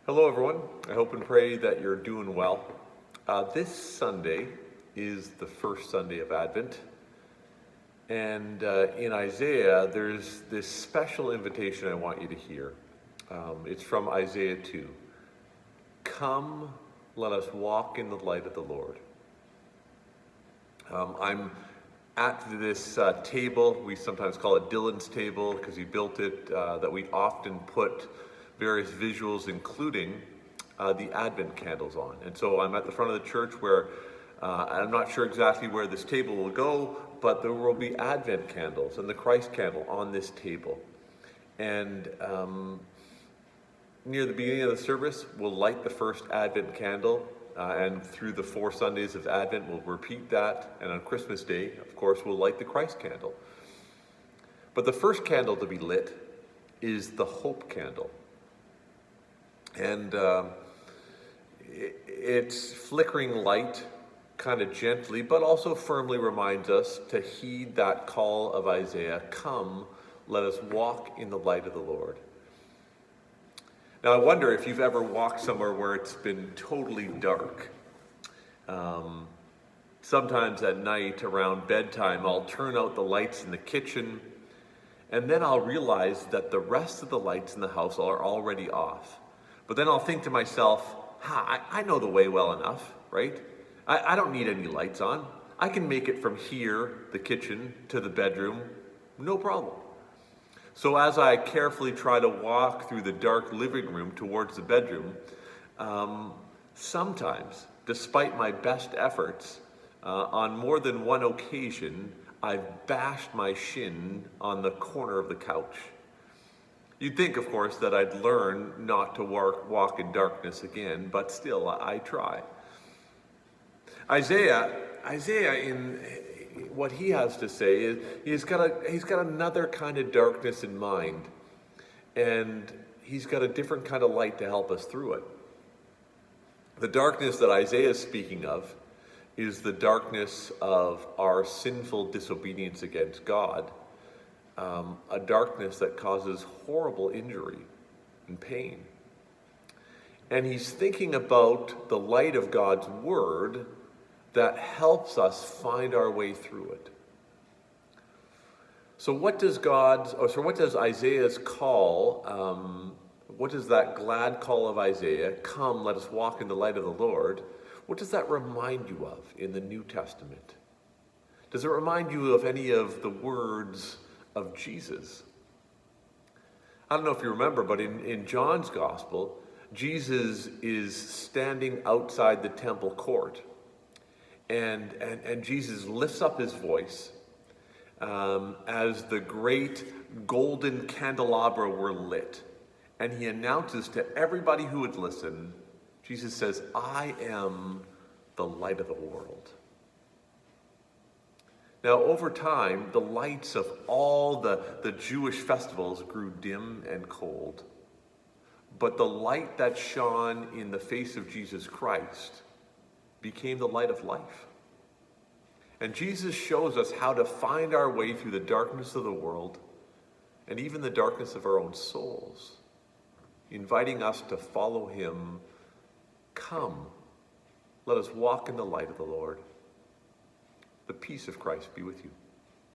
Hello, everyone. I hope and pray that you're doing well. This Sunday is the first Sunday of Advent. And in Isaiah, there's this special invitation I want you to hear. It's from Isaiah 2. Come, let us walk in the light of the Lord. I'm at this table, we sometimes call it Dylan's table because he built it, that we often put various visuals, including the Advent candles on. And so I'm at the front of the church where I'm not sure exactly where this table will go, but there will be Advent candles and the Christ candle on this table. And near the beginning of the service, we'll light the first Advent candle, and through the 4 Sundays of Advent, we'll repeat that. And on Christmas Day, of course, we'll light the Christ candle. But the first candle to be lit is the hope candle. And its flickering light kind of gently, but also firmly reminds us to heed that call of Isaiah, come, let us walk in the light of the Lord. Now, I wonder if you've ever walked somewhere where it's been totally dark. Sometimes at night around bedtime, I'll turn out the lights in the kitchen, and then I'll realize that the rest of the lights in the house are already off. But then I'll think to myself, I know the way well enough, right? I don't need any lights on. I can make it from here, the kitchen, to the bedroom, no problem. So as I carefully try to walk through the dark living room towards the bedroom, sometimes, despite my best efforts, on more than one occasion, I've bashed my shin on the corner of the couch. You'd think, of course, that I'd learn not to walk in darkness again, but still, I try. Isaiah, in what he has to say is he's got another kind of darkness in mind, and he's got a different kind of light to help us through it. The darkness that Isaiah is speaking of is the darkness of our sinful disobedience against God. A darkness that causes horrible injury and pain. And he's thinking about the light of God's word that helps us find our way through it. So what does Isaiah's call, what does that glad call of Isaiah, come, let us walk in the light of the Lord, what does that remind you of in the New Testament? Does it remind you of any of the words of Jesus? I don't know if you remember, but in John's gospel, Jesus is standing outside the temple court, and Jesus lifts up his voice as the great golden candelabra were lit, and he announces to everybody who would listen, Jesus says, I am the light of the world. Now, over time, the lights of all the Jewish festivals grew dim and cold. But the light that shone in the face of Jesus Christ became the light of life. And Jesus shows us how to find our way through the darkness of the world and even the darkness of our own souls, inviting us to follow him. Come, let us walk in the light of the Lord. The peace of Christ be with you.